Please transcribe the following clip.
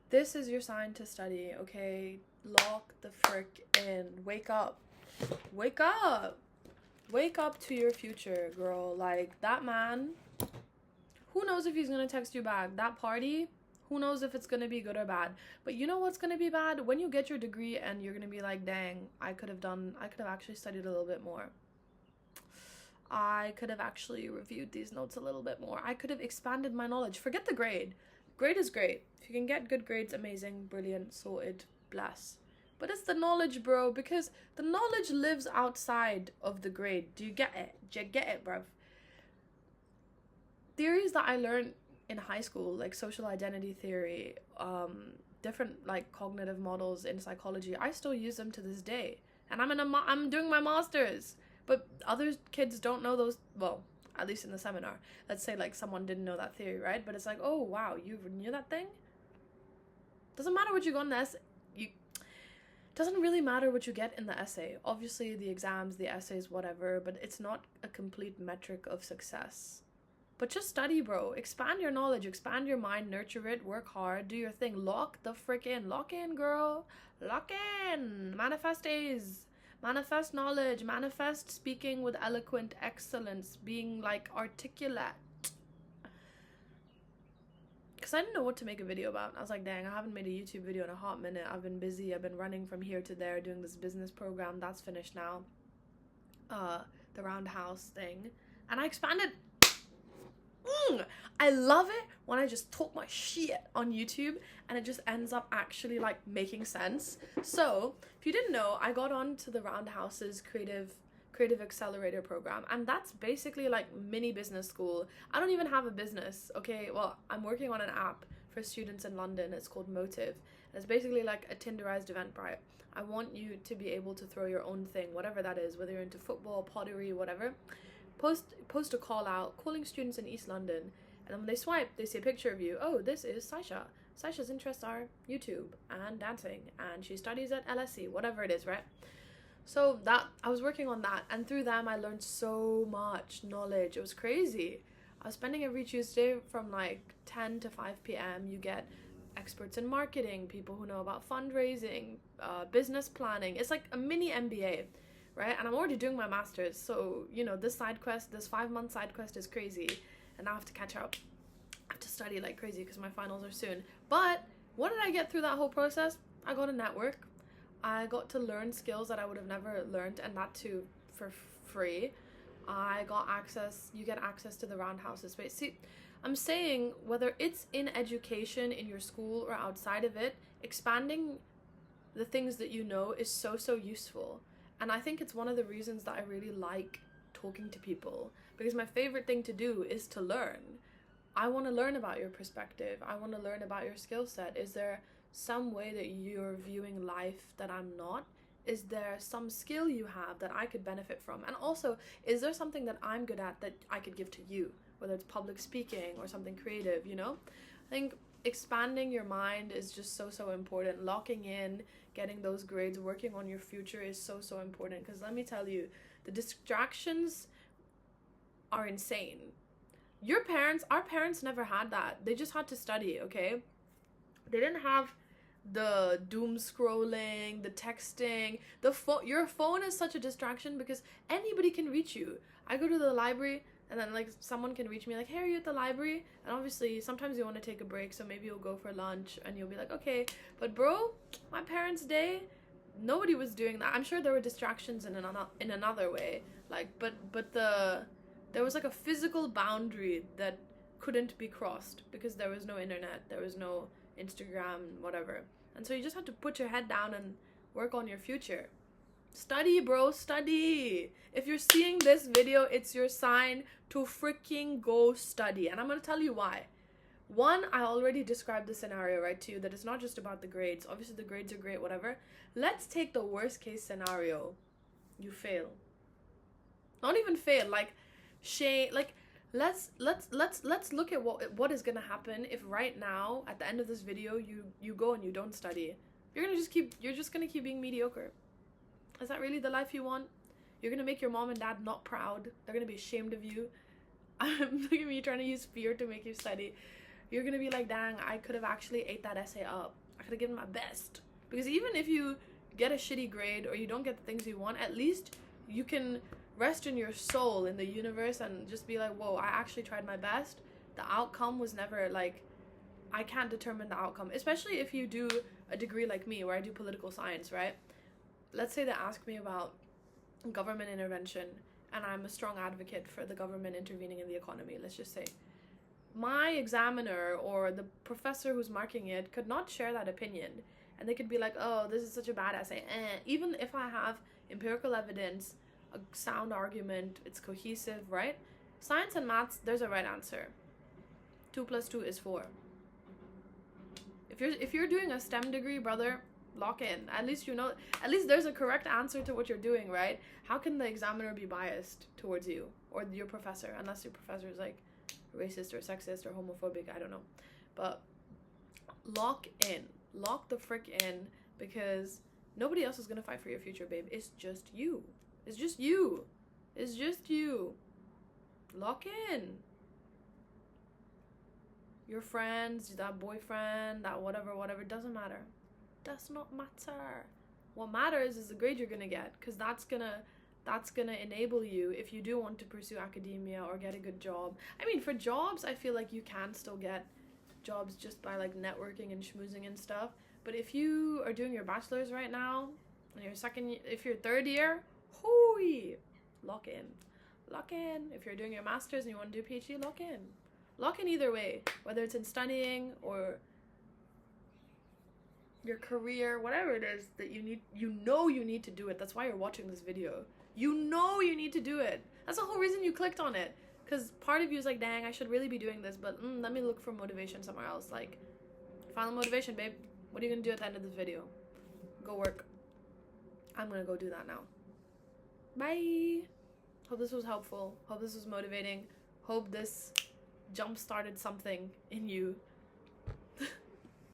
This is your sign to study, okay? Lock the frick in. Wake up. Wake up. Wake up to your future, girl. Like, that man, who knows if he's gonna text you back? That party, who knows if it's gonna be good or bad? But you know what's gonna be bad? When you get your degree and you're gonna be like, dang, I could have actually studied a little bit more. I could have actually reviewed these notes a little bit more. I could have expanded my knowledge. Forget the grade. Grade is great. If you can get good grades, amazing, brilliant, sorted, bless. But it's the knowledge, bro, because the knowledge lives outside of the grade. Do you get it? Do you get it, bruv? Theories that I learned in high school, like social identity theory, different like cognitive models in psychology, I still use them to this day. And I'm doing my master's. But other kids don't know those, well, at least in the seminar. Let's say like someone didn't know that theory, right? But it's like, oh wow, you knew that thing? Doesn't matter what you got in the essay. Doesn't really matter what you get in the essay. Obviously the exams, the essays, whatever, but it's not a complete metric of success. But just study, bro. Expand your knowledge, expand your mind, nurture it, work hard, do your thing. Lock the frick in. Lock in, girl. Lock in. Manifest A's. Manifest knowledge. Manifest speaking with eloquent excellence. Being like articulate. Because I didn't know what to make a video about. I was like, dang, I haven't made a YouTube video in a hot minute. I've been busy. I've been running from here to there doing this business program. That's finished now. The roundhouse thing. And I expanded. I love it when I just talk my shit on YouTube and it just ends up actually like making sense. So if you didn't know, I got on to the Roundhouse's creative accelerator program, and that's basically like mini business school. I don't even have a business, okay? Well, I'm working on an app for students in London. It's called Motive, and it's basically like a Tinderized Eventbrite. I want you to be able to throw your own thing, whatever that is, whether you're into football, pottery, whatever. Post a call out calling students in East London, and then when they swipe, they see a picture of you. Oh, this is Saisha. Saisha's interests are YouTube and dancing, and she studies at LSE, whatever it is, right? So that I was working on that, and through them I learned so much knowledge. It was crazy. I was spending every Tuesday from like 10 to 5 p.m. You get experts in marketing, people who know about fundraising, business planning. It's like a mini MBA. Right? And I'm already doing my master's, so you know, this 5-month side quest is crazy, and now I have to catch up. I have to study like crazy because my finals are soon. But what did I get through that whole process? I got a network. I got to learn skills that I would have never learned, and that too for free. I got access. You get access to the Roundhouse's space. See, I'm saying whether it's in education, in your school, or outside of it, expanding the things that you know is so useful. And I think it's one of the reasons that I really like talking to people, because my favorite thing to do is to learn. I want to learn about your perspective. I want to learn about your skill set. Is there some way that you're viewing life that I'm not? Is there some skill you have that I could benefit from? And also, is there something that I'm good at that I could give to you, whether it's public speaking or something creative, you know? I think expanding your mind is just so important. Locking in, getting those grades, working on your future is so important, because let me tell you, the distractions are insane. Our parents never had that. They just had to study, okay? They didn't have the doom scrolling, the texting, your phone is such a distraction because anybody can reach you. I go to the library, and then like someone can reach me like, hey, are you at the library? And obviously sometimes you want to take a break, so maybe you'll go for lunch and you'll be like, okay. But bro, my parents' day, nobody was doing that. I'm sure there were distractions in another way, like, but there was like a physical boundary that couldn't be crossed because there was no internet, there was no Instagram, whatever. And so you just have to put your head down and work on your future. Study, bro, study. If you're seeing this video, it's your sign to freaking go study. And I'm going to tell you why. One, I already described the scenario, right, to you, that it's not just about the grades. Obviously, the grades are great, whatever. Let's take the worst case scenario. You fail. Not even fail, like, shame, like, let's look at what is gonna happen if right now, at the end of this video, you go and you don't study. You're just gonna keep being mediocre. Is that really the life you want? You're gonna make your mom and dad not proud. They're gonna be ashamed of you. Look at me trying to use fear to make you study. you're gonna be like, dang, I could have actually ate that essay up. I could have given my best. Because even if you get a shitty grade or you don't get the things you want, at least you can rest in your soul in the universe and just be like, whoa, I actually tried my best. The outcome was never like, I can't determine the outcome. Especially if you do a degree like me where I do political science, right? Let's say they ask me about government intervention and I'm a strong advocate for the government intervening in the economy, let's just say. My examiner or the professor who's marking it could not share that opinion. And they could be like, oh, this is such a bad essay. Even if I have empirical evidence, a sound argument, it's cohesive, right? Science and maths, there's a right answer. 2 + 2 is 4. If you're doing a STEM degree, brother, lock in. At least you know, at least there's a correct answer to what you're doing, right? How can the examiner be biased towards you or your professor, unless your professor is like racist or sexist or homophobic, I don't know. But lock in. Lock the frick in, because nobody else is gonna fight for your future, babe. It's just you. It's just you. It's just you. Lock in. Your friends, that boyfriend, that whatever, doesn't matter. Does not matter. What matters is the grade you're gonna get, because that's gonna enable you if you do want to pursue academia or get a good job. I mean, for jobs, I feel like you can still get jobs just by like networking and schmoozing and stuff. But if you are doing your bachelor's right now, and if you're third year, hooey, lock in. Lock in. If you're doing your master's and you want to do a PhD, lock in. Lock in either way, whether it's in studying or your career, whatever it is that you need, you need to do it. That's why you're watching this video. You need to do it. That's the whole reason you clicked on it. Because part of you is like, dang, I should really be doing this, but let me look for motivation somewhere else. Like, find the motivation, babe. What are you going to do at the end of this video? Go work. I'm going to go do that now. Bye. Hope this was helpful. Hope this was motivating. Hope this jump-started something in you.